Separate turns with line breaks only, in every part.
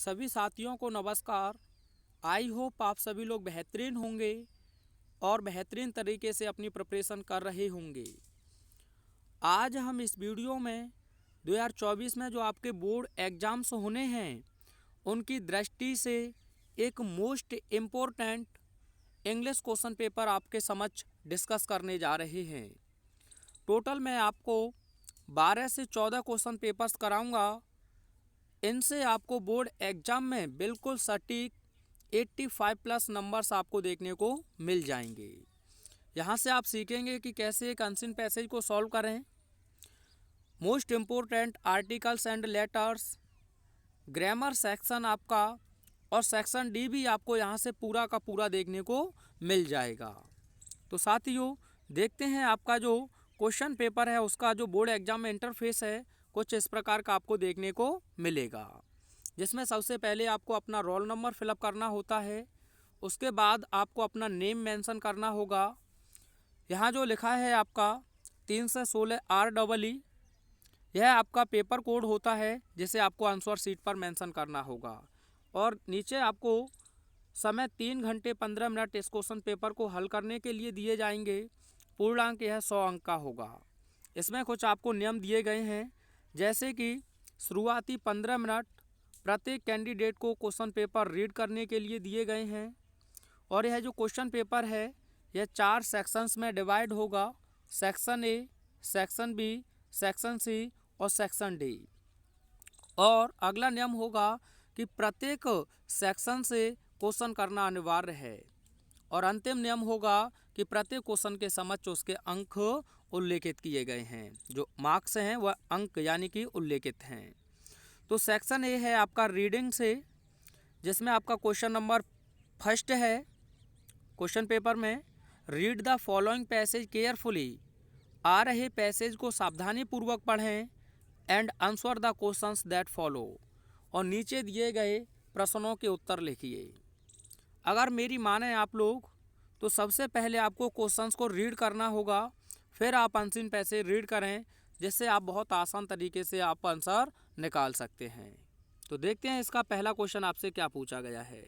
सभी साथियों को नमस्कार। आई होप आप सभी लोग बेहतरीन होंगे और बेहतरीन तरीके से अपनी प्रिपरेशन कर रहे होंगे। आज हम इस वीडियो में 2024 में जो आपके बोर्ड एग्ज़ाम्स होने हैं उनकी दृष्टि से एक most important English question paper आपके समक्ष डिस्कस करने जा रहे हैं। टोटल मैं आपको 12 से 14 क्वेश्चन पेपर्स कराऊंगा। इनसे आपको बोर्ड एग्ज़ाम में बिल्कुल सटीक 85 प्लस नंबर्स आपको देखने को मिल जाएंगे। यहाँ से आप सीखेंगे कि कैसे एक अनसीन पैसेज को सॉल्व करें, most important articles and letters, grammar section आपका और सेक्शन डी भी आपको यहाँ से पूरा का पूरा देखने को मिल जाएगा। तो साथियों देखते हैं आपका जो क्वेश्चन पेपर है उसका जो बोर्ड एग्जाम में इंटरफेस है कुछ इस प्रकार का आपको देखने को मिलेगा, जिसमें सबसे पहले आपको अपना रोल नंबर फिलअप करना होता है। उसके बाद आपको अपना नेम मेंशन करना होगा। यहाँ जो लिखा है आपका 3 से 16 REE, यह आपका पेपर कोड होता है जिसे आपको आंसर शीट पर मेंशन करना होगा। और नीचे आपको समय 3 घंटे 15 मिनट इस क्वेश्चन पेपर को हल करने के लिए दिए जाएंगे। पूर्णांक यह 100 अंक का होगा। इसमें कुछ आपको नियम दिए गए हैं, जैसे कि शुरुआती 15 मिनट प्रत्येक कैंडिडेट को क्वेश्चन पेपर रीड करने के लिए दिए गए हैं। और यह जो क्वेश्चन पेपर है यह 4 सेक्शंस में डिवाइड होगा, section A, section B, section C और सेक्शन डी। और अगला नियम होगा कि प्रत्येक सेक्शन से क्वेश्चन करना अनिवार्य है। और अंतिम नियम होगा कि प्रत्येक क्वेश्चन के समक्ष उसके अंक उल्लेखित किए गए हैं, जो मार्क्स हैं वह अंक यानी कि उल्लेखित हैं। तो सेक्शन ए है आपका रीडिंग से, जिसमें आपका क्वेश्चन नंबर फर्स्ट है क्वेश्चन पेपर में, read the following passage carefully, आ रहे पैसेज को सावधानी पूर्वक पढ़ें and answer the questions that follow, और नीचे दिए गए प्रश्नों के उत्तर लिखिए। अगर मेरी माने आप लोग तो सबसे पहले आपको क्वेश्चंस को रीड करना होगा, फिर आप अनसीन पैसेज रीड करें, जिससे आप बहुत आसान तरीके से आप आंसर निकाल सकते हैं। तो देखते हैं इसका पहला क्वेश्चन आपसे क्या पूछा गया है।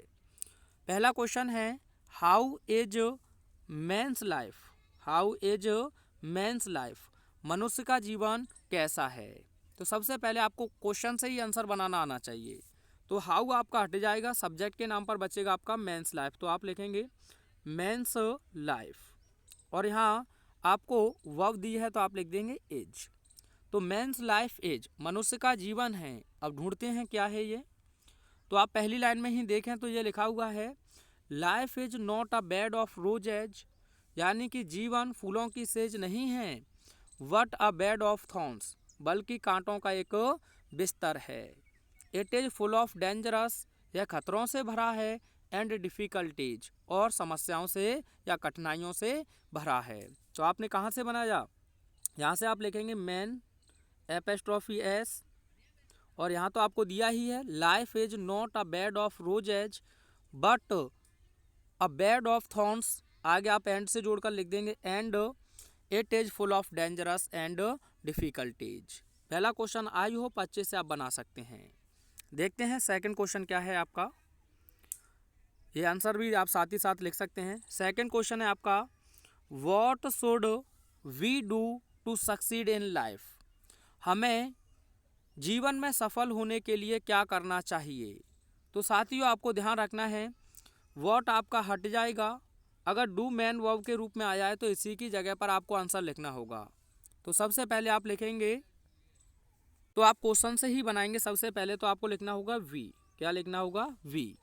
पहला क्वेश्चन है how is man's life, how is man's life, मनुष्य का जीवन कैसा है। तो सबसे पहले आपको क्वेश्चन से ही आंसर बनाना आना चाहिए। तो हाउ आपका हट जाएगा, सब्जेक्ट के नाम पर बचेगा आपका मैन्स लाइफ, तो आप लिखेंगे मैन्स लाइफ। और यहाँ आपको वर्ब दी है तो आप लिख देंगे एज। तो मैन्स लाइफ एज, मनुष्य का जीवन है। अब ढूंढते हैं क्या है ये। तो आप पहली लाइन में ही देखें तो ये लिखा हुआ है life is not a bed of roses, यानी कि जीवन फूलों की सेज नहीं है, but a bed of thorns, बल्कि कांटों का एक बिस्तर है। It is full of dangerous, यह खतरों से भरा है, एंड डिफ़िकल्टीज, और समस्याओं से या कठिनाइयों से भरा है। तो आपने कहाँ से बनाया, यहाँ से आप लिखेंगे मैन एपेस्ट्रॉफी एस, और यहाँ तो आपको दिया ही है life is not a bed of roses but a bed of thorns, आगे आप एंड से जोड़कर लिख देंगे and it is full of dangerous and difficulties. पहला क्वेश्चन आई होप अच्छे से आप बना सकते हैं। देखते हैं सेकंड क्वेश्चन क्या है आपका, ये आंसर भी आप साथ ही साथ लिख सकते हैं। सेकंड क्वेश्चन है आपका what should we do to succeed in life, हमें जीवन में सफल होने के लिए क्या करना चाहिए। तो साथियों आपको ध्यान रखना है व्हाट आपका हट जाएगा, अगर डू मैन वर्ब के रूप में आया है तो इसी की जगह पर आपको आंसर लिखना होगा। तो सबसे पहले आप लिखेंगे, तो आप क्वेश्चन से ही बनाएंगे। सबसे पहले तो आपको लिखना होगा वी, क्या लिखना होगा वी।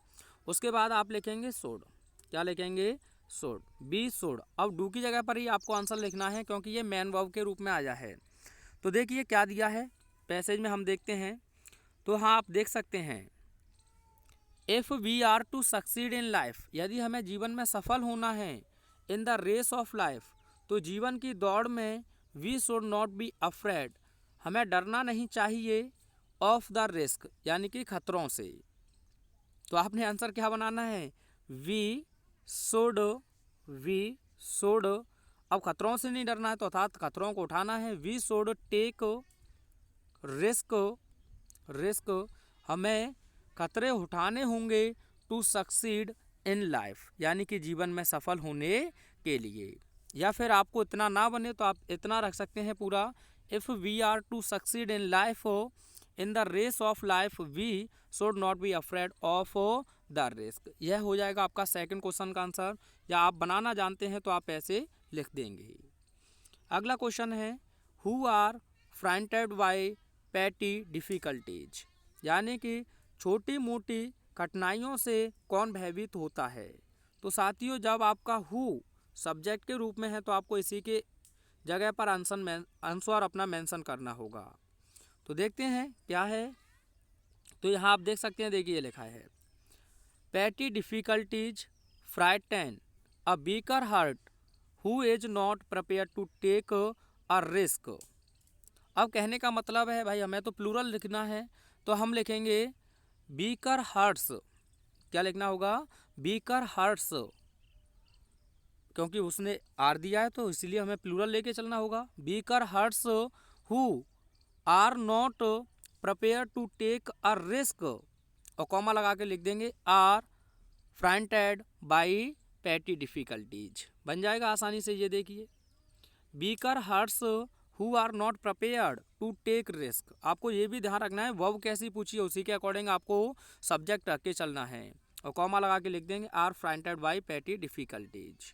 उसके बाद आप लिखेंगे सोड, क्या लिखेंगे सोड, बी सोड। अब डू की जगह पर ही आपको आंसर लिखना है क्योंकि ये मैन वर्ब के रूप में आया है। तो देखिए क्या दिया है पैसेज में, हम देखते हैं। तो हाँ आप देख सकते हैं if we are to succeed in life, यदि हमें जीवन में सफल होना है, in the race of life, तो जीवन की दौड़ में, we should not be afraid, हमें डरना नहीं चाहिए, ऑफ द रिस्क, यानी कि खतरों से। तो आपने आंसर क्या बनाना है वी शुड, वी शुड। अब खतरों से नहीं डरना है तो अर्थात खतरों को उठाना है, we should take risk, risk, हमें खतरे उठाने होंगे टू सक्सीड इन लाइफ, यानी कि जीवन में सफल होने के लिए। या फिर आपको इतना ना बने तो आप इतना रख सकते हैं पूरा, if we are to succeed in life in the race of life we should not be afraid of the risk. यह हो जाएगा आपका सेकंड क्वेश्चन का आंसर, या आप बनाना जानते हैं तो आप ऐसे लिख देंगे। अगला क्वेश्चन है, who are frightened by petty difficulties, यानी कि छोटी मोटी कठिनाइयों से कौन भयभीत होता है। तो साथियों, जब आपका हु सब्जेक्ट के रूप में है तो आपको इसी के जगह पर आंसर अपना मेंशन करना होगा। तो देखते हैं क्या है। तो यहाँ आप देख सकते हैं, देखिए लिखा है, petty difficulties frighten a weaker heart who is not prepare to take a risk. अब कहने का मतलब है भाई, हमें तो प्लूरल लिखना है, तो हम लिखेंगे वीकर हार्ट्स। क्या लिखना होगा? वीकर हार्ट्स, क्योंकि उसने आर दिया है तो इसलिए हमें प्लूरल लेके चलना होगा। Weaker hearts who are not prepare to take a risk, और कॉमा लगा के लिख देंगे are frightened by petty difficulties, बन जाएगा आसानी से। ये देखिए, weaker hearts who are not prepared to take risk. आपको ये भी ध्यान रखना है वर्ब कैसी पूछी है उसी के अकॉर्डिंग आपको सब्जेक्ट रख के चलना है, और कॉमा लगा के लिख देंगे are frightened by petty difficulties.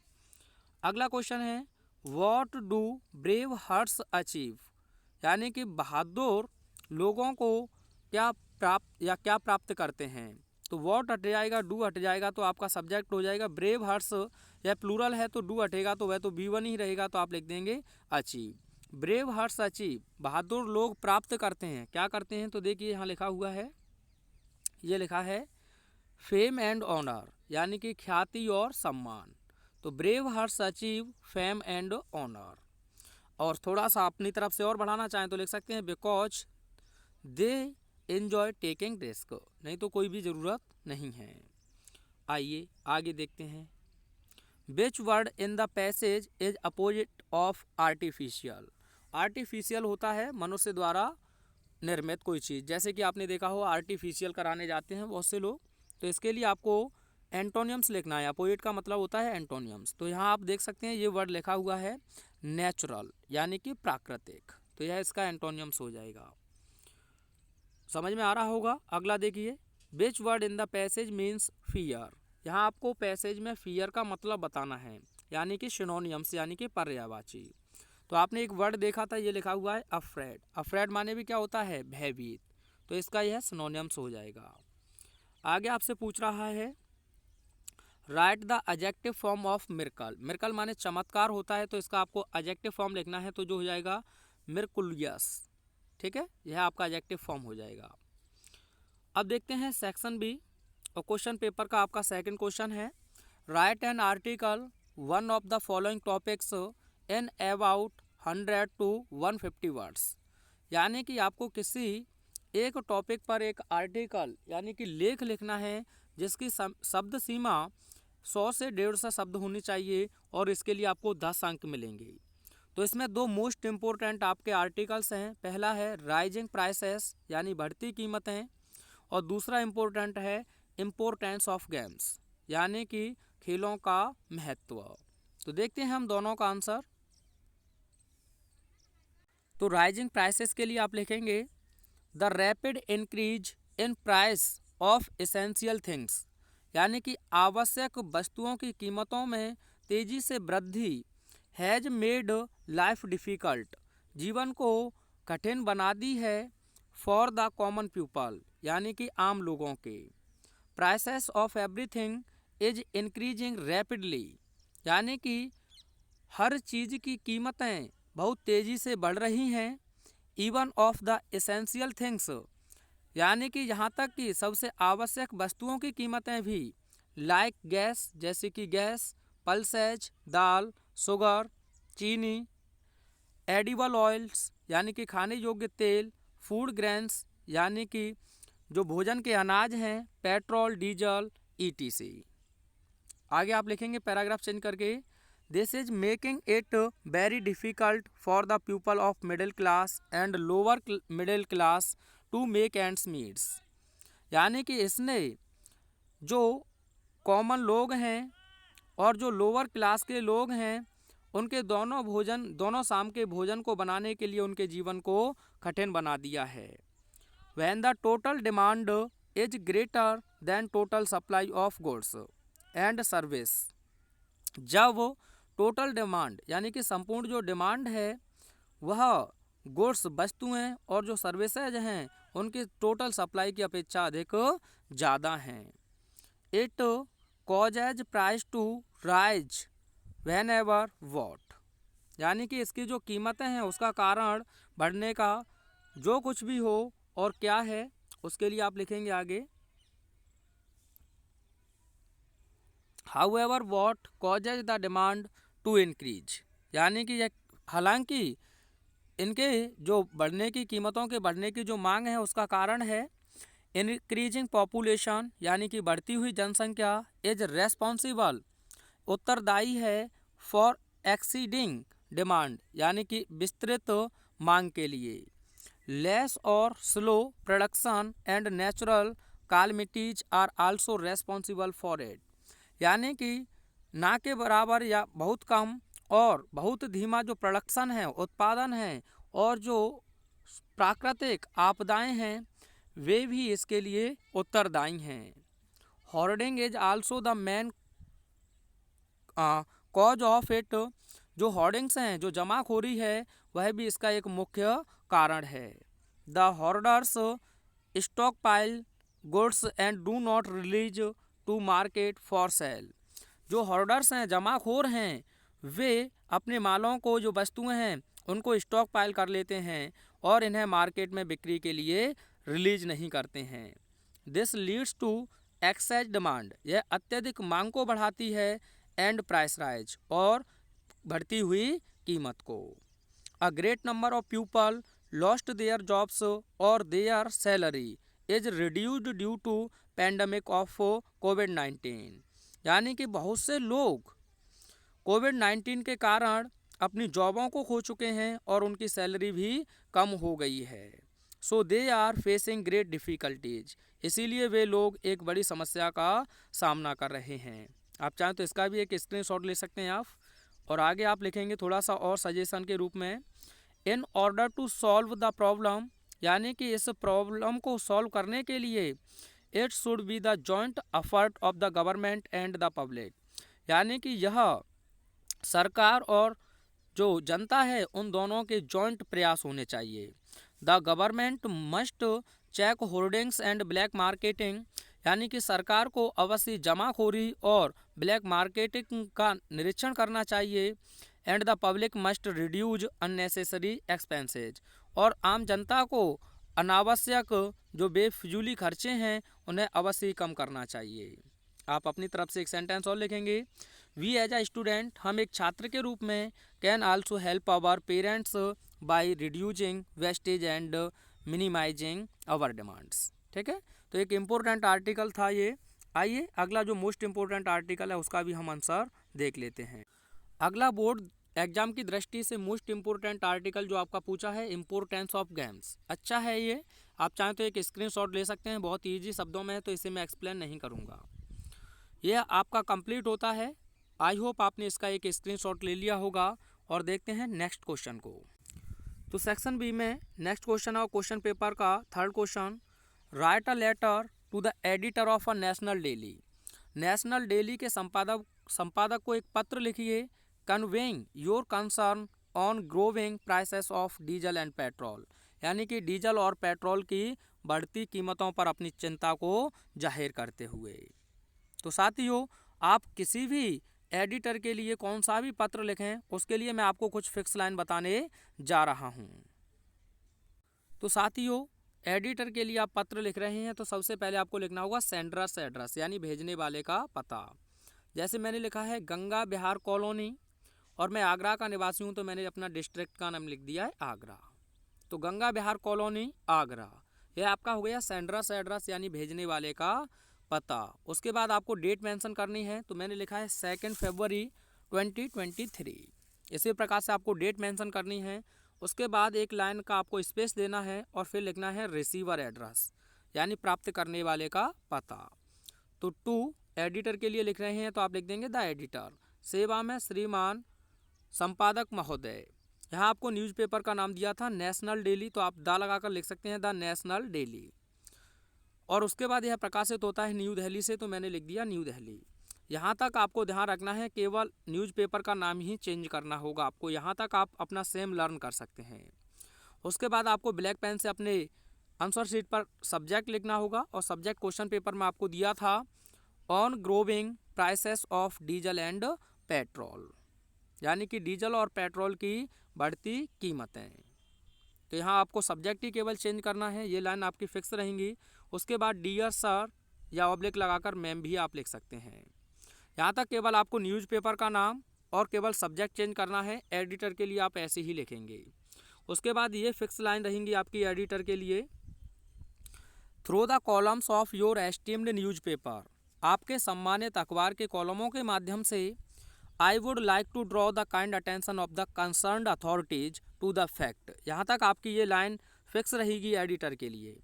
अगला क्वेश्चन है, what do brave hearts achieve, यानी कि बहादुर लोगों को क्या प्राप्त करते हैं। तो व्हाट हट जाएगा, डू हट जाएगा, तो आपका सब्जेक्ट हो जाएगा ब्रेव हार्ट्स। या प्लूरल है तो डू हटेगा, तो वह तो B1 ही रहेगा, तो आप लिख देंगे अचीव। ब्रेव हार्ट्स अचीव, बहादुर लोग प्राप्त करते हैं, क्या करते हैं। तो देखिए यहाँ लिखा हुआ है, ये लिखा है फेम एंड ऑनर, यानी कि ख्याति और सम्मान। तो brave hearts achieve fame and honour. और थोड़ा सा अपनी तरफ से और बढ़ाना चाहें तो लिख सकते हैं because they enjoy taking risk, नहीं तो कोई भी ज़रूरत नहीं है। आइए आगे देखते हैं। Which word in the passage is opposite of artificial. Artificial होता है मनुष्य द्वारा निर्मित कोई चीज़, जैसे कि आपने देखा हो आर्टिफिशियल कराने जाते हैं बहुत से लोग, तो इसके लिए आपको एंटोनियम्स लिखना है। अपोजिट का मतलब होता है एंटोनियम्स। तो यहाँ आप देख सकते हैं ये वर्ड लिखा हुआ है नेचुरल, यानी कि प्राकृतिक, तो यह इसका एंटोनियम्स हो जाएगा। समझ में आ रहा होगा। अगला देखिए, which word in the passage means fear. यहाँ आपको पैसेज में फियर का मतलब बताना है, यानी कि सिनोनियम्स, यानी कि पर्यायवाची। तो आपने एक वर्ड देखा था, ये लिखा हुआ है अफ्रेड। अफ्रेड माने भी क्या होता है? भयभीत, तो इसका यह सिनोनियम्स हो जाएगा। आगे आपसे पूछ रहा है, right the adjective form of miracle. Miracle माने चमत्कार होता है, तो इसका आपको एडजेक्टिव फॉर्म लिखना है, तो जो हो जाएगा मिरेकुलियस। ठीक है, यह आपका एडजेक्टिव फॉर्म हो जाएगा। अब देखते हैं सेक्शन बी, और क्वेश्चन पेपर का आपका सेकंड क्वेश्चन है, right an article one of the following topics in about 100 to 150 words. यानी कि आपको किसी एक टॉपिक पर एक आर्टिकल यानी कि लेख लिखना है जिसकी शब्द सीमा 100 से 150 शब्द होनी चाहिए, और इसके लिए आपको 10 अंक मिलेंगे। तो इसमें दो मोस्ट इम्पोर्टेंट आपके आर्टिकल्स हैं। पहला है राइजिंग प्राइसेस, यानी बढ़ती कीमतें, और दूसरा इम्पोर्टेंट है इम्पोर्टेंस ऑफ गेम्स, यानी कि खेलों का महत्व। तो देखते हैं हम दोनों का आंसर। तो राइजिंग प्राइसेस के लिए आप लिखेंगे the rapid increase in price of essential things, यानी कि आवश्यक वस्तुओं की कीमतों में तेजी से वृद्धि हैज मेड लाइफ डिफ़िकल्ट, जीवन को कठिन बना दी है, फॉर द कॉमन पीपल, यानी कि आम लोगों के। Prices of everything is increasing rapidly, यानी कि हर चीज़ की कीमतें बहुत तेज़ी से बढ़ रही हैं। Even of the essential things, यानी कि यहाँ तक कि सबसे आवश्यक वस्तुओं की कीमतें भी, लाइक गैस, जैसे कि गैस, पल्सेज, दाल, शुगर, चीनी, एडिबल ऑयल्स, यानी कि खाने योग्य तेल, फूड ग्रेन्स, यानी कि जो भोजन के अनाज हैं, पेट्रोल, डीजल, ETC। आगे आप लिखेंगे पैराग्राफ चेंज करके, this is making it very difficult for the people of middle class and lower middle class to make ends meets, यानी कि इसने जो कॉमन लोग हैं और जो लोअर क्लास के लोग हैं उनके दोनों शाम के भोजन को बनाने के लिए उनके जीवन को कठिन बना दिया है। When the total demand is greater than total supply of goods and service, जब टोटल डिमांड यानी कि संपूर्ण जो डिमांड है वह गुड्स वस्तुएं और जो सर्विसेज हैं उनकी टोटल सप्लाई की अपेक्षा अधिक ज़्यादा हैं। It causes price to rise whenever what, यानी कि इसकी जो कीमतें हैं उसका कारण बढ़ने का जो कुछ भी हो और क्या है उसके लिए आप लिखेंगे आगे however what causes the demand to increase, यानी कि हालांकि इनके जो बढ़ने की कीमतों के बढ़ने की जो मांग है उसका कारण है इंक्रीजिंग पॉपुलेशन, यानी कि बढ़ती हुई जनसंख्या इज रेस्पॉन्सिबल उत्तरदायी है फॉर एक्सीडिंग डिमांड, यानी कि विस्तृत मांग के लिए। लेस और slow production and natural calamities are also responsible for it, यानी कि ना के बराबर या बहुत कम और बहुत धीमा जो प्रोडक्शन है उत्पादन है और जो प्राकृतिक आपदाएं हैं वे भी इसके लिए उत्तरदायी हैं। Hoarding is also the main cause of it, जो होर्डिंग्स हैं जो जमाखोरी है वह भी इसका एक मुख्य कारण है। The hoarders stockpile goods and do not release to market for sale, जो होर्डर्स हैं जमाखोर हैं वे अपने मालों को जो वस्तुएं हैं उनको स्टॉक पाइल कर लेते हैं और इन्हें मार्केट में बिक्री के लिए रिलीज नहीं करते हैं। This leads to excess demand, यह अत्यधिक मांग को बढ़ाती है एंड प्राइस राइज और बढ़ती हुई कीमत को। A great number of people lost their jobs और their salary is reduced due to pandemic of कोविड-19, यानी कि बहुत से लोग कोविड-19 के कारण अपनी जॉबों को खो चुके हैं और उनकी सैलरी भी कम हो गई है। So they are facing great difficulties, इसीलिए वे लोग एक बड़ी समस्या का सामना कर रहे हैं। आप चाहें तो इसका भी एक स्क्रीनशॉट ले सकते हैं आप, और आगे आप लिखेंगे थोड़ा सा और सजेशन के रूप में in order to solve the problem, यानी कि इस प्रॉब्लम को सॉल्व करने के लिए it should be the joint effort of the government and the public, यानी कि यह सरकार और जो जनता है उन दोनों के जॉइंट प्रयास होने चाहिए। The government must check hoardings and black marketing, यानी कि सरकार को अवश्य जमाखोरी और ब्लैक मार्केटिंग का निरीक्षण करना चाहिए। And the public must reduce unnecessary expenses, और आम जनता को अनावश्यक जो बेफिजूली खर्चे हैं उन्हें अवश्य कम करना चाहिए। आप अपनी तरफ से एक सेंटेंस और लिखेंगे वी एज अ स्टूडेंट, हम एक छात्र के रूप में can also help our parents by reducing wastage and minimising our demands. ठीक है, तो एक इम्पोर्टेंट आर्टिकल था ये। आइए अगला जो मोस्ट इम्पोर्टेंट आर्टिकल है उसका भी हम आंसर देख लेते हैं। अगला बोर्ड एग्जाम की दृष्टि से मोस्ट इम्पोर्टेंट आर्टिकल जो आपका पूछा है इम्पोर्टेंस ऑफ गेम्स। अच्छा है ये, आप चाहें तो एक स्क्रीनशॉट ले सकते हैं, बहुत ईजी शब्दों में है तो इसे मैं एक्सप्लेन नहीं करूँगा। यह आपका कंप्लीट होता है। आई होप आपने इसका एक स्क्रीनशॉट ले लिया होगा। और देखते हैं नेक्स्ट क्वेश्चन को। तो सेक्शन बी में नेक्स्ट क्वेश्चन है क्वेश्चन पेपर का third question, write a letter to the editor of a national daily. National daily के संपादक को एक पत्र लिखिए conveying your concern on growing prices of diesel and petrol, यानी कि डीजल और पेट्रोल की बढ़ती कीमतों पर अपनी चिंता को जाहिर करते हुए। तो साथियों, आप किसी भी एडिटर के लिए कौन सा भी पत्र लिखें उसके लिए मैं आपको कुछ फिक्स लाइन बताने जा रहा हूं। तो साथियों, एडिटर के लिए आप पत्र लिख रहे हैं तो सबसे पहले आपको लिखना होगा सेंडरस एड्रेस, यानी भेजने वाले का पता। जैसे मैंने लिखा है गंगा बिहार कॉलोनी और मैं आगरा का निवासी हूं तो मैंने अपना डिस्ट्रिक्ट का नाम लिख दिया है आगरा। तो गंगा बिहार कॉलोनी आगरा, यह आपका हो गया सेंडरस एड्रेस यानी भेजने वाले का पता। उसके बाद आपको डेट मेंशन करनी है तो मैंने लिखा है 2 फरवरी 2023। इसी प्रकार से आपको डेट मेंशन करनी है। उसके बाद एक लाइन का आपको स्पेस देना है और फिर लिखना है रिसीवर एड्रेस, यानी प्राप्त करने वाले का पता। तो टू एडिटर के लिए लिख रहे हैं तो आप लिख देंगे द एडिटर। सेवा में श्रीमान संपादक महोदय। यहाँ आपको न्यूज़पेपर का नाम दिया था नेशनल डेली, तो आप दा लगाकर लिख सकते हैं द नेशनल डेली। और उसके बाद यह प्रकाशित होता है न्यू दिल्ली से, तो मैंने लिख दिया न्यू दिल्ली। यहाँ तक आपको ध्यान रखना है, केवल न्यूज़पेपर का नाम ही चेंज करना होगा आपको। यहाँ तक आप अपना सेम लर्न कर सकते हैं। उसके बाद आपको ब्लैक पेन से अपने आंसर शीट पर सब्जेक्ट लिखना होगा, और सब्जेक्ट क्वेश्चन पेपर में आपको दिया था on growing prices of diesel and petrol, यानी कि डीजल और पेट्रोल की बढ़ती कीमतें। तो यहाँ आपको सब्जेक्ट ही केवल चेंज करना है, ये लाइन आपकी फिक्स रहेंगी। उसके बाद डियर सर या ऑब्लिक लगाकर मैम भी आप लिख सकते हैं। यहाँ तक केवल आपको न्यूज़पेपर का नाम और केवल सब्जेक्ट चेंज करना है। एडिटर के लिए आप ऐसे ही लिखेंगे। उसके बाद ये फिक्स लाइन रहेंगी आपकी एडिटर के लिए, through the columns of your esteemed newspaper, आपके सम्मानित अखबार के कॉलमों के माध्यम से I would like to draw the kind attention of the concerned authorities to the fact. यहाँ तक आपकी ये लाइन फिक्स रहेगी एडिटर के लिए।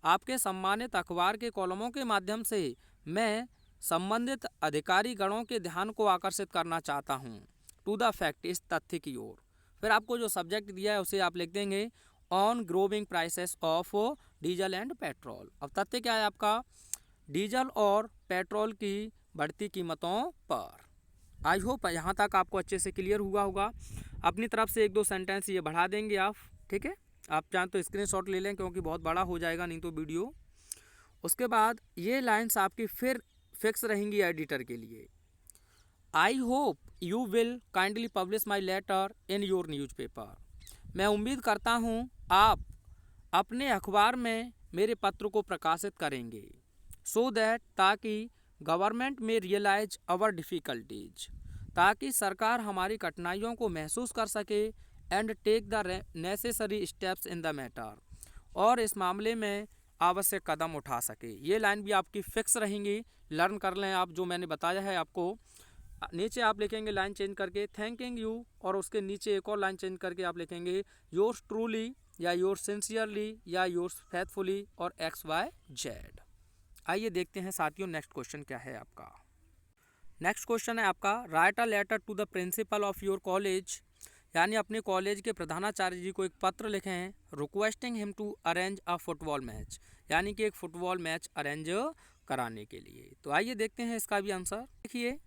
आपके सम्मानित अखबार के कॉलमों के माध्यम से मैं संबंधित अधिकारी गणों के ध्यान को आकर्षित करना चाहता हूँ टू द फैक्ट, इस तथ्य की ओर। फिर आपको जो सब्जेक्ट दिया है उसे आप लिख देंगे on growing prices of diesel and petrol. अब तथ्य क्या है आपका, डीजल और पेट्रोल की बढ़ती कीमतों पर। आई होप यहाँ तक आपको अच्छे से क्लियर हुआ होगा। अपनी तरफ से एक दो सेंटेंस ये बढ़ा देंगे आप, ठीक है। आप चाहें तो स्क्रीनशॉट ले लें, क्योंकि बहुत बड़ा हो जाएगा नहीं तो वीडियो। उसके बाद ये लाइंस आपकी फिर फिक्स रहेंगी एडिटर के लिए। I hope you will kindly publish my letter in your newspaper. मैं उम्मीद करता हूँ आप अपने अखबार में मेरे पत्र को प्रकाशित करेंगे। सो दैट, ताकि government may realise our difficulties, ताकि सरकार हमारी कठिनाइयों को महसूस कर सके, and take the necessary steps in the matter, और इस मामले में आवश्यक कदम उठा सके। ये लाइन भी आपकी फिक्स रहेंगी, लर्न कर लें आप जो मैंने बताया है आपको। नीचे आप लिखेंगे लाइन चेंज करके थैंकिंग यू, और उसके नीचे एक और लाइन चेंज करके आप लिखेंगे योर्स ट्रूली या योर्स सिंसियरली या योर्स फेथफुली और XYZ। आइए देखते हैं साथियों नेक्स्ट क्वेश्चन क्या है आपका। नेक्स्ट क्वेश्चन है आपका, write a letter to the principal of your college, यानी अपने कॉलेज के प्रधानाचार्य जी को एक पत्र लिखें, requesting him to arrange a football match, यानी कि एक फुटबॉल मैच अरेंज कराने के लिए। तो आइए देखते हैं इसका भी आंसर। देखिए,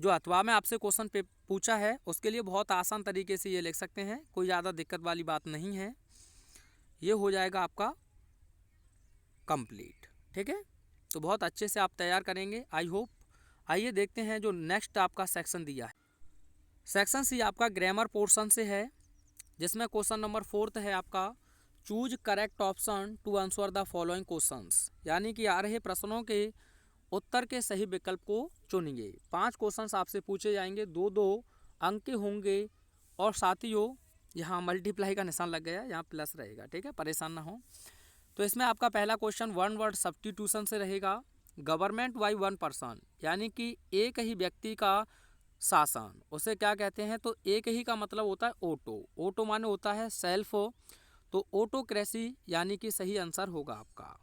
जो अथवा में आपसे क्वेश्चन पे पूछा है उसके लिए बहुत आसान तरीके से ये लिख सकते हैं, कोई ज़्यादा दिक्कत वाली बात नहीं है। ये हो जाएगा आपका कंप्लीट, ठीक है। तो बहुत अच्छे से आप तैयार करेंगे, आई होप। आइए देखते हैं जो नेक्स्ट आपका सेक्शन दिया है। सेक्शन सी आपका ग्रामर पोर्शन से है, जिसमें क्वेश्चन नंबर 4 है आपका, choose correct option to answer the following questions, यानी कि आ रहे प्रश्नों के उत्तर के सही विकल्प को चुनिए। 5 क्वेश्चंस आपसे पूछे जाएंगे, 2-2 अंक के होंगे, और साथियों यहाँ मल्टीप्लाई का निशान लग गया, यहाँ प्लस रहेगा, ठीक है, परेशान ना हो। तो इसमें आपका पहला क्वेश्चन वन वर्ड सब्स्टिट्यूशन से रहेगा। गवर्नमेंट बाई वन पर्सन, यानी कि एक ही व्यक्ति का शासन, उसे क्या कहते हैं, तो एक ही का मतलब होता है ऑटो। ऑटो माने होता है सेल्फ, तो ऑटोक्रेसी यानी कि सही आंसर होगा आपका।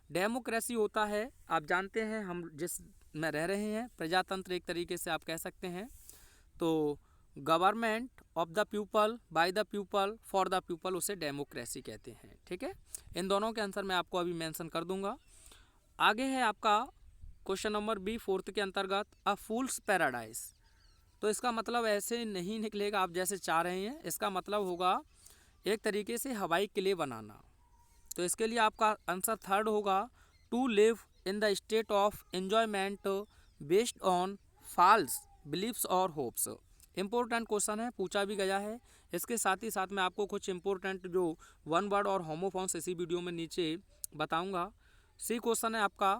डेमोक्रेसी होता है, आप जानते हैं हम जिस में रह रहे हैं, प्रजातंत्र एक तरीके से आप कह सकते हैं। तो government of the people, by the people, for the people, उसे डेमोक्रेसी कहते हैं, ठीक है। इन दोनों के आंसर मैं आपको अभी मेंशन कर दूंगा। आगे है आपका क्वेश्चन नंबर बी 4 के अंतर्गत, अ फूल्स पैराडाइज। तो इसका मतलब ऐसे नहीं निकलेगा आप जैसे चाह रहे हैं, इसका मतलब होगा एक तरीके से हवाई किले बनाना। तो इसके लिए आपका आंसर 3rd होगा, to live in the state of enjoyment based on false beliefs और होप्स। इम्पोर्टेंट क्वेश्चन है, पूछा भी गया है। इसके साथ ही साथ मैं आपको कुछ इंपॉर्टेंट जो वन वर्ड और होमोफॉन्स इसी वीडियो में नीचे बताऊंगा। सी क्वेश्चन है आपका,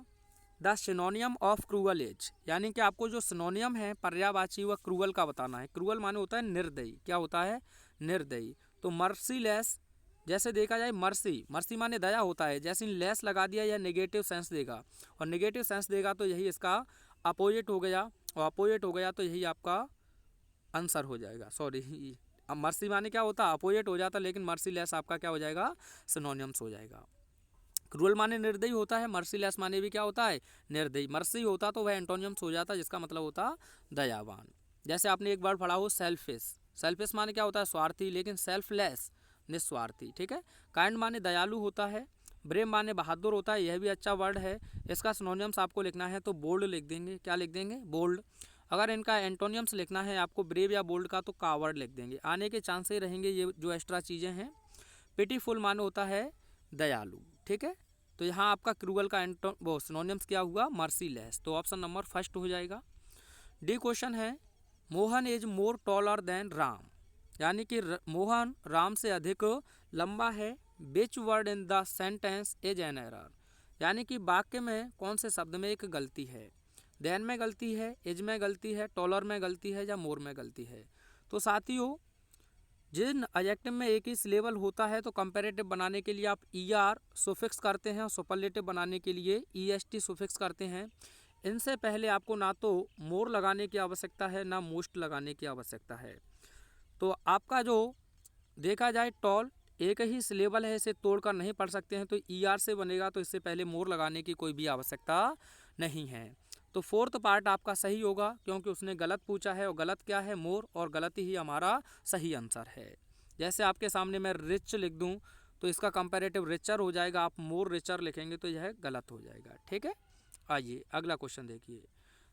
the synonym of cruel is, यानी कि आपको जो सिनोनियम है पर्यायवाची वह क्रूअल का बताना है। क्रूअल माने होता है निर्दयी, क्या होता है, निर्दयी। तो मर्सीलेस, जैसे देखा जाए मर्सी, मर्सी माने दया होता है, जैसे लेस लगा दिया यह नेगेटिव सेंस देगा, और नेगेटिव सेंस देगा तो यही इसका अपोजिट हो गया, और अपोजिट हो गया तो यही आपका आंसर हो जाएगा। सॉरी, अब मर्सी माने क्या होता, अपोजिट हो जाता, लेकिन मर्सीलेस आपका क्या हो जाएगा, सिनोनियम्स हो जाएगा। क्रूअल माने निर्दयी होता है, मर्सीलेस माने भी क्या होता है, निर्दयी। मर्सी होता तो वह एंटोनियम्स हो जाता जिसका मतलब होता दयावान। जैसे आपने एक बार पढ़ा हो सेल्फिश, सेल्फिश माने क्या होता है, स्वार्थी, लेकिन सेल्फलेस निस्वार्थी, ठीक है। काइंड माने दयालु होता है। ब्रेव माने बहादुर होता है, यह भी अच्छा वर्ड है। इसका सिनोनिम्स आपको लिखना है तो बोल्ड लिख देंगे, क्या लिख देंगे, बोल्ड। अगर इनका एंटोनियम्स लिखना है आपको ब्रेव या बोल्ड का, तो कावर्ड लिख देंगे, आने के चांसेस रहेंगे ये जो एक्स्ट्रा चीज़ें हैं। पिटीफुल माने होता है दयालु, ठीक है। तो यहाँ आपका क्रूअल का वो सिनोनिम्स क्या हुआ, मर्सीलेस, तो ऑप्शन नंबर फर्स्ट हो जाएगा। डी क्वेश्चन है, Mohan is more taller than Ram, यानी कि मोहन राम से अधिक लंबा है। Which word in the sentence is an error, यानी कि वाक्य में कौन से शब्द में एक गलती है, देन में गलती है, इज में गलती है, टॉलर में गलती है, या मोर में गलती है। तो साथियों, जिन एडजेक्टिव में एक ही सिलेबल होता है तो कंपैरेटिव बनाने के लिए आप ER सुफिक्स करते हैं और सुपरलेटिव बनाने के लिए EST सुफिक्स करते हैं। इनसे पहले आपको ना तो मोर लगाने की आवश्यकता है ना मोस्ट लगाने की आवश्यकता है। तो आपका जो देखा जाए टॉल एक ही सिलेबल है, इसे तोड़कर नहीं पढ़ सकते हैं, तो ER से बनेगा, तो इससे पहले मोर लगाने की कोई भी आवश्यकता नहीं है। तो फोर्थ पार्ट आपका सही होगा, क्योंकि उसने गलत पूछा है, और गलत क्या है, मोर, और गलत ही हमारा सही आंसर है। जैसे आपके सामने मैं रिच लिख दूं तो इसका कंपैरेटिव रिचर हो जाएगा, आप मोर रिचर लिखेंगे तो यह गलत हो जाएगा, ठीक है। आइए अगला क्वेश्चन देखिए,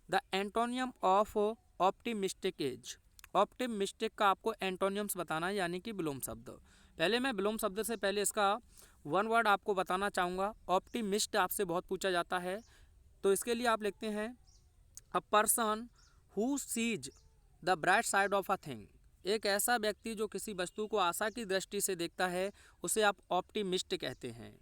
the antonym of optimistic is, optimistic का आपको एंटोनियम्स बताना है, यानी कि विलोम शब्द। पहले मैं विलोम शब्द से पहले इसका वन वर्ड आपको बताना चाहूँगा। ऑप्टिमिस्ट आपसे बहुत पूछा जाता है, तो इसके लिए आप लिखते हैं a person who seize the bright side of a thing, एक ऐसा व्यक्ति जो किसी वस्तु को आशा की दृष्टि से देखता है, उसे आप ऑप्टिमिस्ट कहते हैं।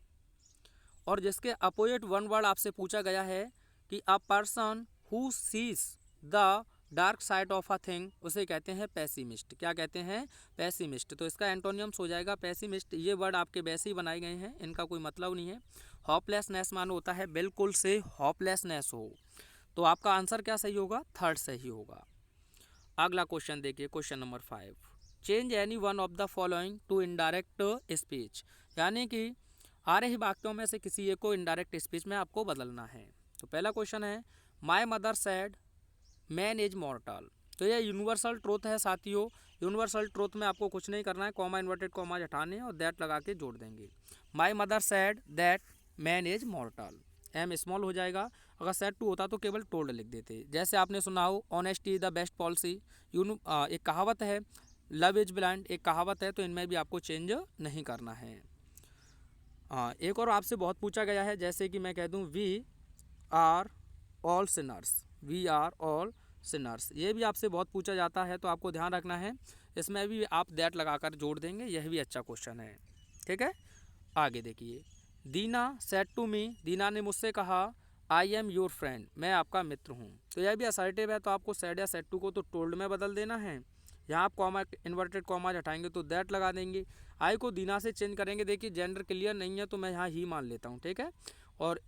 और जिसके अपोजिट वन वर्ड आपसे पूछा गया है कि a person who seize the dark side of a thing, उसे कहते हैं पैसिमिस्ट। क्या कहते हैं, पैसिमिस्ट। तो इसका एंटोनियम्स हो जाएगा पैसिमिस्ट। ये वर्ड आपके वैसे ही बनाए गए हैं, इनका कोई मतलब नहीं है। होपलेसनेस मानो होता है बिल्कुल से होपलेसनेस हो, तो आपका आंसर क्या सही होगा, थर्ड सही होगा। अगला क्वेश्चन देखिए, question number 5, change any one of the following to indirect speech, यानी कि आ रही वाक्यों में से किसी एक को इनडायरेक्ट स्पीच में आपको बदलना है। तो पहला क्वेश्चन है, माई मदर सैड मैन इज मॉर्टल, तो यह यूनिवर्सल ट्रूथ है साथियों। यूनिवर्सल ट्रूथ में आपको कुछ नहीं करना है, कॉमा इन्वर्टेड कॉमा हटाने और दैट लगा के जोड़ देंगे। My mother said that man is mortal, M small हो जाएगा। अगर सेड टू होता तो केवल टोल्ड लिख देते। जैसे आपने सुना हो honesty is the best policy, एक कहावत है, लव इज ब्लाइंड एक कहावत है, तो इनमें भी आपको चेंज नहीं करना है। एक और आपसे बहुत पूछा गया है, जैसे कि मैं कह दूं we are all sinners, we are all sinners, ये भी आपसे बहुत पूछा जाता है, तो आपको ध्यान रखना है, इसमें भी आप दैट लगाकर जोड़ देंगे, यह भी अच्छा क्वेश्चन है, ठीक है। आगे देखिए, दीना सेड टू मी, दीना ने मुझसे कहा आई एम योर फ्रेंड, मैं आपका मित्र हूँ, तो यह भी असर्टिव है, तो आपको सेड या सेड टू को तो टोल्ड में बदल देना है। यहाँ आप कॉमा इन्वर्टेड कॉमा हटाएंगे तो दैट लगा देंगे। आई को दीना से चेंज करेंगे, देखिए जेंडर क्लियर नहीं है तो मैं यहाँ ही मान लेता हूँ, ठीक है। और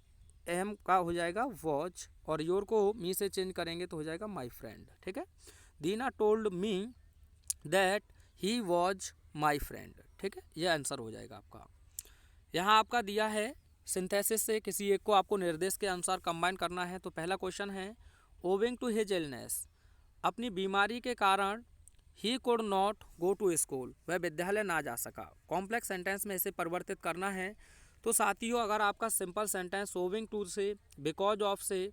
एम का हो जाएगा वॉच, और योर को मी से चेंज करेंगे तो हो जाएगा माई फ्रेंड, ठीक है। Dina told me that he was my friend, ठीक है, यह आंसर हो जाएगा आपका। यहाँ आपका दिया है सिंथेसिस से किसी एक को आपको निर्देश के अनुसार कंबाइन करना है। तो पहला क्वेश्चन है, ओविंग टू हिज इलनेस, अपनी बीमारी के कारण he could not go to school, वह विद्यालय ना जा सका। कॉम्प्लेक्स सेंटेंस में इसे परिवर्तित करना है। तो साथियों, अगर आपका सिंपल सेंटेंस ओविंग टू से, बिकॉज ऑफ से,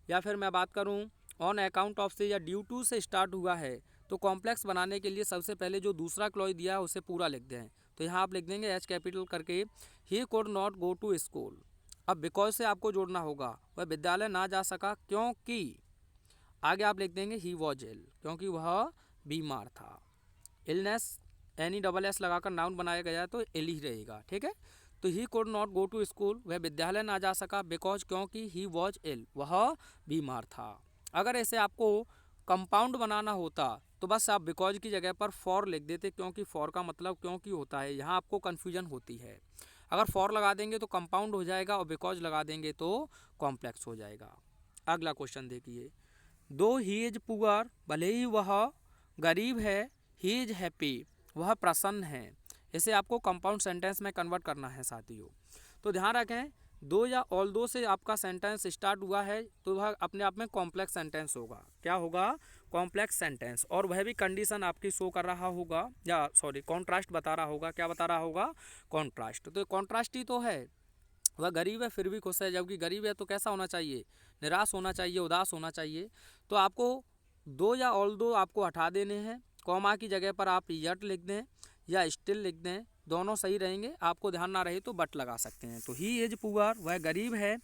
या फिर मैं बात करूं ऑन अकाउंट ऑफ से या ड्यू टू से स्टार्ट हुआ है, तो कॉम्प्लेक्स बनाने के लिए सबसे पहले जो दूसरा क्लॉज दिया है उसे पूरा लिख दें। तो यहाँ आप लिख देंगे एच कैपिटल करके, he could not go to school. अब बिकॉज से आपको जोड़ना होगा, वह विद्यालय ना जा सका क्योंकि, आगे आप लिख देंगे ही वॉज इल, क्योंकि वह बीमार था। इलनेस एनी डबल एस लगाकर नाउन बनाया गया है तो इल ही रहेगा, ठीक है। तो he could not go to school, वह विद्यालय ना जा सका, बिकॉज क्योंकि ही वॉज इल, वह बीमार था। अगर ऐसे आपको कंपाउंड बनाना होता तो बस आप बिकॉज की जगह पर फॉर लिख देते, क्योंकि फॉर का मतलब क्योंकि होता है, यहाँ आपको कन्फ्यूजन होती है। अगर फॉर लगा देंगे तो कंपाउंड हो जाएगा और बिकॉज लगा देंगे तो कॉम्प्लेक्स हो जाएगा। अगला क्वेश्चन देखिए, दो ही इज पुअर, भले ही वह गरीब है, ही इज हैप्पी, वह प्रसन्न है। इसे आपको कंपाउंड सेंटेंस में कन्वर्ट करना है साथियों। तो ध्यान रखें, दो या ऑल दो से आपका सेंटेंस स्टार्ट हुआ है तो वह अपने आप में कॉम्प्लेक्स सेंटेंस होगा। क्या होगा? Complex sentence. और वह भी कंडीशन आपकी शो कर रहा होगा, या सॉरी कॉन्ट्रास्ट बता रहा होगा। क्या बता रहा होगा? कॉन्ट्रास्ट। तो कॉन्ट्रास्ट ही तो है। वह गरीब है फिर भी खुश है, जबकि गरीब है तो कैसा होना चाहिए? निराश होना चाहिए, उदास होना चाहिए। तो आपको दो या ऑल दो आपको हटा देने हैं, कॉमा की जगह पर आप यट लिख दें या स्टिल लिख दें, दोनों सही रहेंगे। आपको ध्यान ना रहे तो बट लगा सकते हैं। तो ही इज पुअर, वह गरीब है,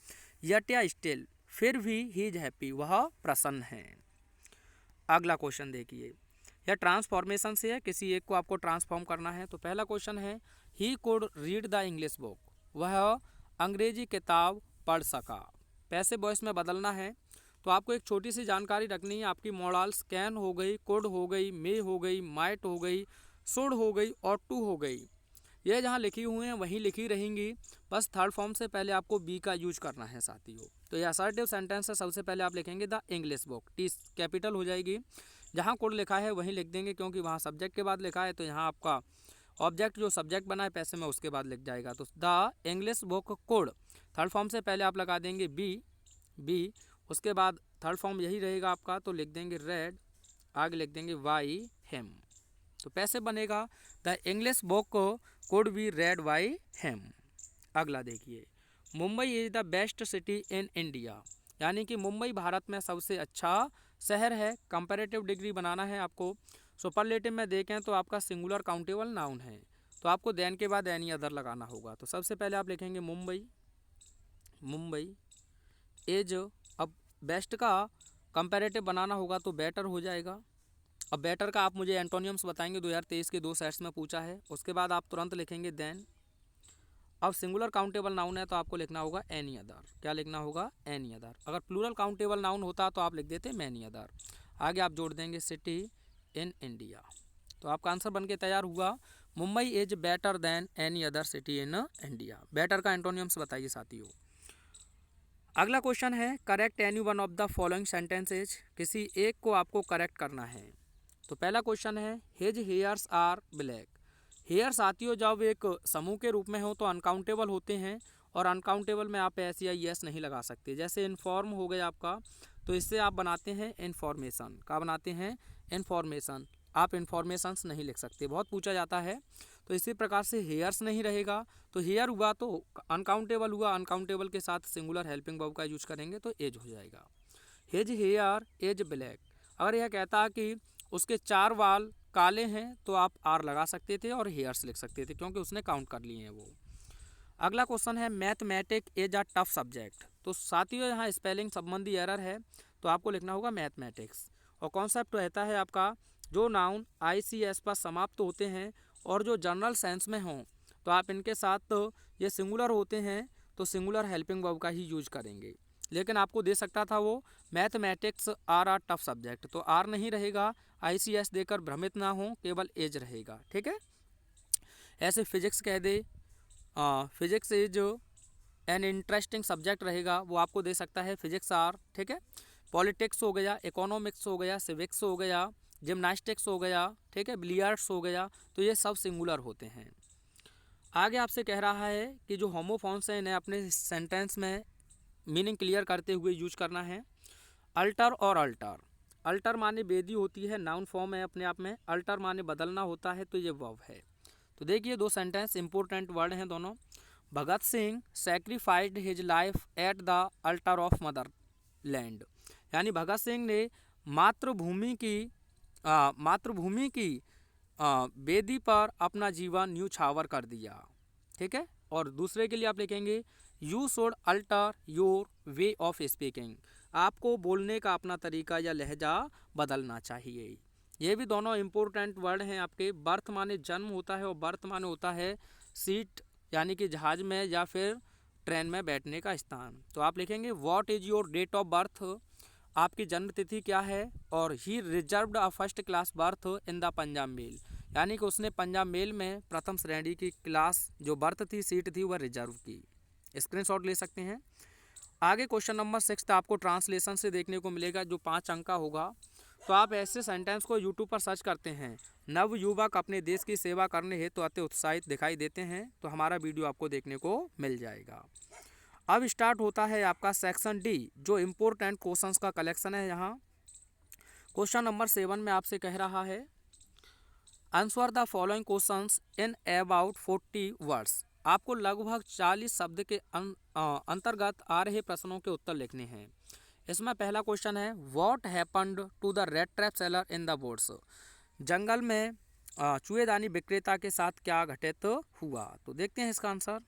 यट या स्टिल, फिर भी ही इज हैप्पी, वह प्रसन्न है। अगला क्वेश्चन देखिए, यह ट्रांसफॉर्मेशन से है, किसी एक को आपको ट्रांसफॉर्म करना है। तो पहला क्वेश्चन है he could read the English book, वह अंग्रेजी किताब पढ़ सका। पैसे वॉइस में बदलना है। तो आपको एक छोटी सी जानकारी रखनी है, आपकी मॉडल्स कैन हो गई, कुड हो गई, मे हो गई, माइट हो गई, शुड हो गई और टू हो गई। ये जहाँ लिखी हुई हैं वहीं लिखी रहेंगी, बस थर्ड फॉर्म से पहले आपको बी का यूज करना है साथियों। तो ये असर्टिव सेंटेंस है, सबसे पहले आप लिखेंगे the English book, T capital हो जाएगी। जहाँ कुड लिखा है वहीं लिख देंगे, क्योंकि वहाँ सब्जेक्ट के बाद लिखा है, तो यहाँ आपका ऑब्जेक्ट जो सब्जेक्ट बना है पैसे में उसके बाद लिख जाएगा। तो the English book could, third form से पहले आप लगा देंगे बी, उसके बाद थर्ड फॉर्म यही रहेगा आपका, तो लिख देंगे रेड, आगे लिख देंगे वाई हिम। तो पैसे बनेगा the English book could be red by him. अगला देखिए, Mumbai is the best city in India, यानी कि मुंबई भारत में सबसे अच्छा शहर है। कंपैरेटिव डिग्री बनाना है आपको। सुपरलेटिव में देखें तो आपका सिंगुलर काउंटेबल नाउन है, तो आपको देन के बाद एनी अदर लगाना होगा। तो सबसे पहले आप लिखेंगे मुंबई इज, अब बेस्ट का कंपैरेटिव बनाना होगा तो बेटर हो जाएगा। अब बेटर का आप मुझे एंटोनियम्स बताएंगे, 2023 के 2 सेट्स में पूछा है। उसके बाद आप तुरंत लिखेंगे देन। अब सिंगुलर काउंटेबल नाउन है तो आपको लिखना होगा एनी अदर। क्या लिखना होगा? Any other. अगर प्लूरल काउंटेबल नाउन होता तो आप लिख देते मैनी अदर। आगे आप जोड़ देंगे सिटी इन इंडिया। तो आपका आंसर बनके तैयार हुआ, Mumbai is better than any other city in India. Better का एंटोनियम्स बताइए साथियों। अगला क्वेश्चन है correct any one of the following sentences, किसी एक को आपको करेक्ट करना है। तो पहला क्वेश्चन है his hairs are black. Hair साथियों जब एक समूह के रूप में हो तो अनकाउंटेबल होते हैं, और अनकाउंटेबल में आप एस या यस नहीं लगा सकते। जैसे इन्फॉर्म हो गया आपका, तो इससे आप बनाते हैं इन्फॉर्मेशन। का बनाते हैं? इन्फॉर्मेशन। आप इन्फॉर्मेशंस नहीं लिख सकते, बहुत पूछा जाता है। तो इसी प्रकार से हेयर्स नहीं रहेगा, तो हेयर हुआ तो अनकाउंटेबल हुआ, अनकाउंटेबल के साथ सिंगुलर हेल्पिंग वर्ब का यूज करेंगे तो एज हो जाएगा। His hair is black. अगर यह कहता कि उसके 4 बाल काले हैं तो आप आर लगा सकते थे और हेयर्स लिख सकते थे, क्योंकि उसने काउंट कर लिए हैं वो। अगला क्वेश्चन है mathematic is a tough subject. तो साथियों यहाँ स्पेलिंग संबंधी एरर है, तो आपको लिखना होगा मैथमेटिक्स। और कॉन्सेप्ट रहता है आपका, जो नाउन ICS पर समाप्त होते हैं और जो जनरल सेंस में हों, तो आप इनके साथ तो ये सिंगुलर होते हैं तो सिंगुलर हेल्पिंग वर्ब का ही यूज करेंगे। लेकिन आपको दे सकता था वो mathematics are are tough subject, तो आर नहीं रहेगा, ICS देकर भ्रमित ना हो, केवल एज रहेगा। ठीक है, ऐसे फिजिक्स कह दे, physics is an interesting subject रहेगा, वो आपको दे सकता है फिजिक्स आर। ठीक है, पॉलिटिक्स हो गया, इकोनॉमिक्स हो गया, सिविक्स हो गया, जिम्नास्टिक्स हो गया, ठीक है, बिलियर्ड्स हो गया, तो ये सब सिंगुलर होते हैं। आगे आपसे कह रहा है कि जो होमोफॉन्स हैं इन्हें अपने सेंटेंस में मीनिंग क्लियर करते हुए यूज करना है। अल्टर और अल्टर, अल्टर माने बेदी होती है, नाउन फॉर्म है अपने आप में। अल्टर माने बदलना होता है, तो ये वर्ब है। तो देखिए दो सेंटेंस इंपॉर्टेंट वर्ड हैं दोनों। Bhagat Singh sacrificed his life at the altar of motherland, यानी भगत सिंह ने मातृभूमि की बेदी पर अपना जीवन न्यूछावर कर दिया। ठीक है, और दूसरे के लिए आप लिखेंगे you should alter your way of speaking, आपको बोलने का अपना तरीका या लहजा बदलना चाहिए। ये भी दोनों इम्पोर्टेंट वर्ड हैं आपके। बर्थ माने जन्म होता है और बर्थ माने होता है सीट, यानी कि जहाज में या फिर ट्रेन में बैठने का स्थान। तो आप लिखेंगे what is your date of birth, आपकी जन्म तिथि क्या है। और he reserved a first class berth in the Punjab Mail, यानी कि उसने पंजाब मेल में प्रथम श्रेणी की क्लास जो बर्थ थी, सीट थी, वह रिजर्व की। स्क्रीनशॉट ले सकते हैं। आगे क्वेश्चन नंबर 6 आपको ट्रांसलेशन से देखने को मिलेगा, जो 5 अंक का होगा। तो आप ऐसे सेंटेंस को यूट्यूब पर सर्च करते हैं, नव युवक अपने देश की सेवा करने हेतु अति उत्साहित दिखाई देते हैं, तो हमारा वीडियो आपको देखने को मिल जाएगा। अब स्टार्ट होता है आपका सेक्शन डी, जो इम्पोर्टेंट क्वेश्चंस का कलेक्शन है। यहाँ क्वेश्चन नंबर 7 में आपसे कह रहा है answer the following questions in about 40 words. आपको लगभग 40 शब्द के अंतर्गत आ रहे प्रश्नों के उत्तर लिखने हैं। इसमें पहला क्वेश्चन है what happened to the rat trap seller in the woods. जंगल में चूहेदानी विक्रेता के साथ क्या घटित हुआ। तो देखते हैं इसका आंसर।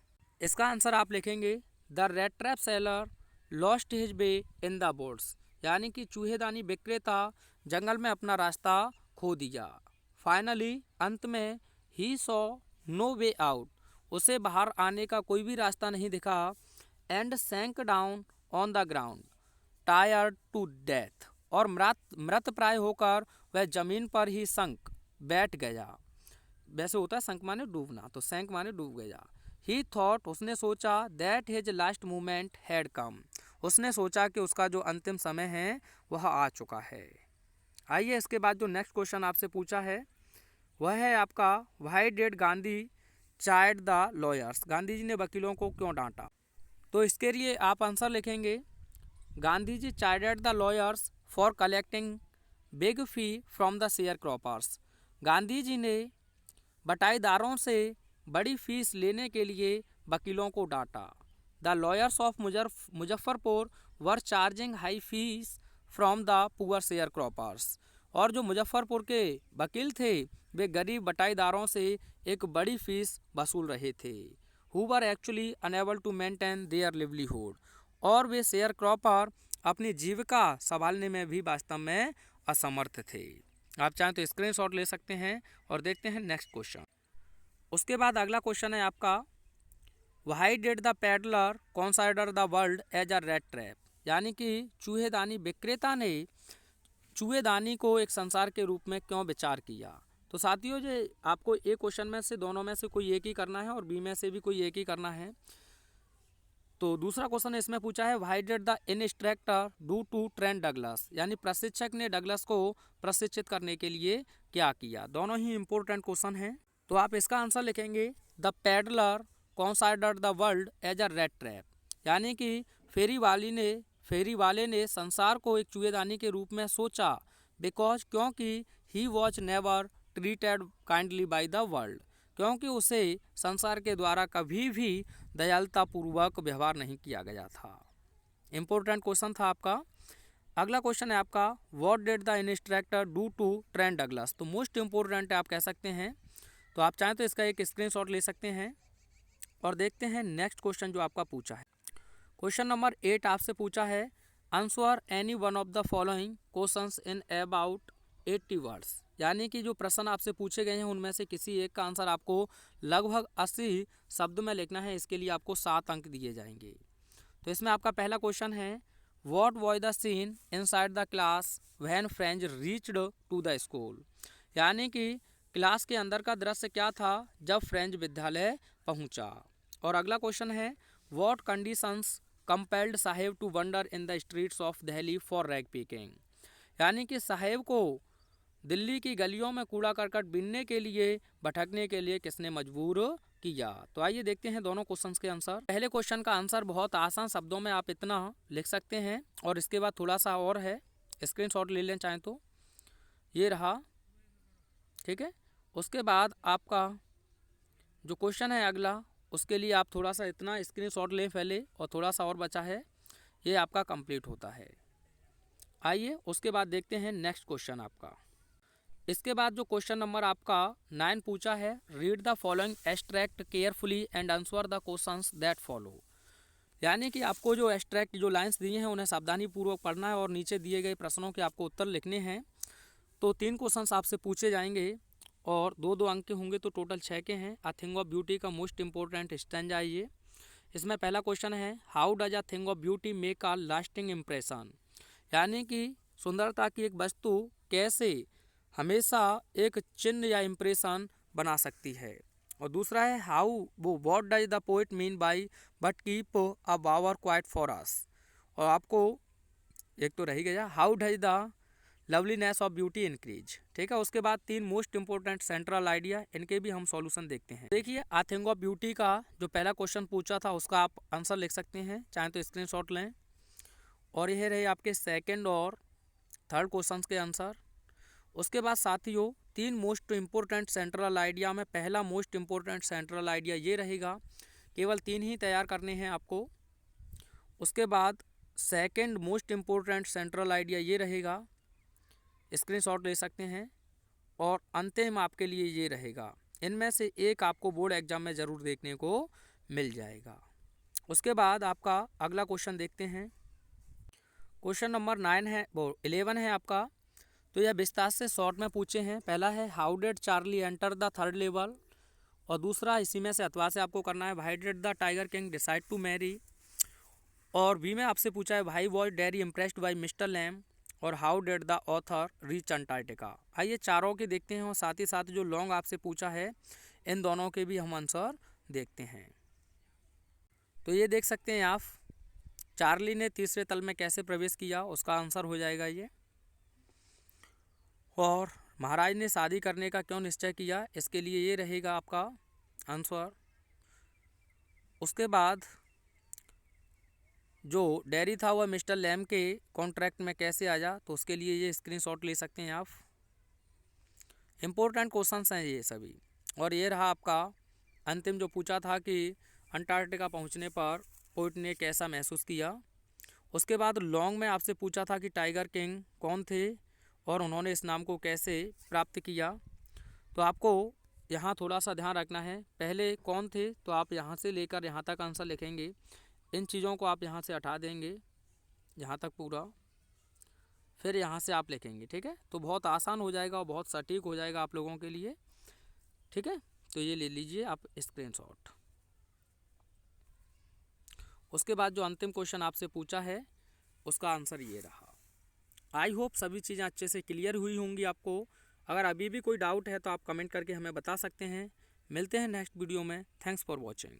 इसका आंसर आप लिखेंगे the rat trap seller lost his way in the woods, यानी कि चूहेदानी विक्रेता जंगल में अपना रास्ता खो दिया। फाइनली अंत में he saw no way out, उसे बाहर आने का कोई भी रास्ता नहीं दिखा। And sank down on the ground tired to death, और मृत प्राय होकर वह जमीन पर ही संक बैठ गया। वैसे होता है संक माने डूबना, तो सैंक माने डूब गया। ही थॉट, उसने सोचा, that his last moment had come, उसने सोचा कि उसका जो अंतिम समय है वह आ चुका है। आइए इसके बाद जो नेक्स्ट क्वेश्चन आपसे पूछा है वह है आपका why did Gandhi chide the lawyers. Gandhi ji ने वकीलों को क्यों डांटा। तो इसके लिए आप आंसर लिखेंगे Gandhi ji chided the lawyers for collecting big fee from the sharecroppers. Gandhi ji ने बटाईदारों से बड़ी फीस लेने के लिए वकीलों को डांटा। The lawyers of Muzaffarpur were charging high fees from the poor share croppers, और जो मुजफ्फरपुर के वकील थे वे गरीब बटाईदारों से एक बड़ी फीस वसूल रहे थे। Who were actually unable to maintain their livelihood, और वे शेयर क्रॉपर अपनी जीविका संभालने में भी वास्तव में असमर्थ थे। आप चाहें तो स्क्रीनशॉट ले सकते हैं और देखते हैं नेक्स्ट क्वेश्चन। उसके बाद अगला क्वेश्चन है आपका why did the peddler consider the world as a rat trap, यानी कि चूहेदानी विक्रेता ने चूहेदानी को एक संसार के रूप में क्यों विचार किया। तो साथियों जो आपको एक क्वेश्चन में से दोनों में से कोई एक ही करना है और बी में से भी कोई एक ही करना है। तो दूसरा क्वेश्चन इसमें पूछा है why did the instructor do to train Douglas, यानी प्रशिक्षक ने डगलस को प्रशिक्षित करने के लिए क्या किया। दोनों ही इंपॉर्टेंट क्वेश्चन हैं। तो आप इसका आंसर लिखेंगे the peddler considered the world as a rat trap, यानी कि फेरी वाले ने संसार को एक चूहेदानी के रूप में सोचा। बिकॉज, क्योंकि he was never treated kindly by the world, क्योंकि उसे संसार के द्वारा कभी भी दयालुतापूर्वक व्यवहार नहीं किया गया था। इम्पोर्टेंट क्वेश्चन था आपका। अगला क्वेश्चन है आपका what did the instructor do to train Douglas. तो मोस्ट इम्पोर्टेंट आप कह सकते हैं। तो आप चाहें तो इसका एक स्क्रीनशॉट ले सकते हैं और देखते हैं नेक्स्ट क्वेश्चन जो आपका पूछा है। क्वेश्चन नंबर 8 आपसे पूछा है answer any one of the following questions in about 80 words, यानी कि जो प्रश्न आपसे पूछे गए हैं उनमें से किसी एक का आंसर आपको लगभग 80 शब्द में लिखना है। इसके लिए आपको 7 अंक दिए जाएंगे। तो इसमें आपका पहला क्वेश्चन है what was the scene inside the class when Franz reached to the school, यानी कि क्लास के अंदर का दृश्य क्या था जब फ्रेंच विद्यालय पहुंचा। और अगला क्वेश्चन है what conditions compelled Saheb to wander in the streets of Delhi for rag picking, यानी कि साहेब को दिल्ली की गलियों में कूड़ा करकट बीनने के लिए भटकने के लिए किसने मजबूर किया। तो आइए देखते हैं दोनों क्वेश्चंस के आंसर। पहले क्वेश्चन का आंसर बहुत आसान शब्दों में आप इतना लिख सकते हैं और इसके बाद थोड़ा सा और है, स्क्रीनशॉट ले लें चाहें तो, ये रहा, ठीक है। उसके बाद आपका जो क्वेश्चन है अगला, उसके लिए आप थोड़ा सा इतना स्क्रीनशॉट लें पहले और थोड़ा सा और बचा है, ये आपका कंप्लीट होता है। आइए उसके बाद देखते हैं नेक्स्ट क्वेश्चन आपका। इसके बाद जो क्वेश्चन नंबर आपका 9 पूछा है read the following extract carefully and answer the questions that follow, यानी कि आपको जो एक्सट्रैक्ट जो लाइंस दिए हैं उन्हें सावधानी पूर्वक पढ़ना है और नीचे दिए गए प्रश्नों के आपको उत्तर लिखने हैं। तो 3 क्वेश्चंस आपसे पूछे जाएंगे और 2-2 अंक के होंगे, तो टोटल 6 के हैं। अ थिंग ऑफ ब्यूटी का मोस्ट इंपॉर्टेंट स्टैंजा है ये। इसमें पहला क्वेश्चन है how does a thing of beauty make a lasting impression, यानी कि सुंदरता की एक वस्तु कैसे हमेशा एक चिन्ह या इम्प्रेशन बना सकती है। और दूसरा है what does the poet mean by but keep a bower quiet for us, और आपको एक तो रह गया how does the loveliness of beauty increase. ठीक है, उसके बाद 3 मोस्ट इंपोर्टेंट सेंट्रल आइडिया, इनके भी हम सॉल्यूशन देखते हैं। देखिए, आई थिंक ऑफ ब्यूटी का जो पहला क्वेश्चन पूछा था उसका आप आंसर लिख सकते हैं, चाहे तो स्क्रीनशॉट लें। और यह रहे आपके सेकंड और थर्ड क्वेश्चन के आंसर। उसके बाद साथियों 3 मोस्ट इंपोर्टेंट सेंट्रल आइडिया में पहला मोस्ट इंपोर्टेंट सेंट्रल आइडिया ये रहेगा, केवल 3 ही तैयार करने हैं आपको। उसके बाद second most important central idea ये रहेगा, स्क्रीनशॉट ले सकते हैं। और अंतिम आपके लिए ये रहेगा, इनमें से एक आपको बोर्ड एग्जाम में ज़रूर देखने को मिल जाएगा। उसके बाद आपका अगला क्वेश्चन देखते हैं। क्वेश्चन नंबर 9 है, वो 11 है आपका। तो यह विस्तार से शॉर्ट में पूछे हैं। पहला है how did Charlie enter the third level, और दूसरा इसी में से अथवा से आपको करना है why did the tiger king decide to marry, और बी में आपसे पूछा है why was Derry impressed by Mr Lamb, और how did the author reach Antarctica. आइए चारों के देखते हैं, और साथ ही साथ जो लॉन्ग आपसे पूछा है इन दोनों के भी हम आंसर देखते हैं। तो ये देख सकते हैं आप, चार्ली ने तीसरे तल में कैसे प्रवेश किया, उसका आंसर हो जाएगा ये। और महाराज ने शादी करने का क्यों निश्चय किया, इसके लिए ये रहेगा आपका आंसर। उसके बाद जो डेयरी था वह मिस्टर लैम के कॉन्ट्रैक्ट में कैसे आया, तो उसके लिए ये स्क्रीनशॉट ले सकते हैं आप। इम्पोर्टेंट क्वेश्चंस हैं ये सभी। और ये रहा आपका अंतिम जो पूछा था कि अंटार्कटिका पहुंचने पर पोइट ने कैसा महसूस किया। उसके बाद लॉन्ग में आपसे पूछा था कि टाइगर किंग कौन थे और उन्होंने इस नाम को कैसे प्राप्त किया। तो आपको यहाँ थोड़ा सा ध्यान रखना है, पहले कौन थे तो आप यहाँ से लेकर यहाँ तक आंसर लिखेंगे, इन चीज़ों को आप यहाँ से हटा देंगे यहाँ तक पूरा, फिर यहाँ से आप लिखेंगे। ठीक है, तो बहुत आसान हो जाएगा और बहुत सटीक हो जाएगा आप लोगों के लिए। ठीक है, तो ये ले लीजिए आप स्क्रीनशॉट। उसके बाद जो अंतिम क्वेश्चन आपसे पूछा है उसका आंसर ये रहा। आई होप सभी चीज़ें अच्छे से क्लियर हुई होंगी आपको। अगर अभी भी कोई डाउट है तो आप कमेंट करके हमें बता सकते हैं। मिलते हैं नेक्स्ट वीडियो में। Thanks for watching.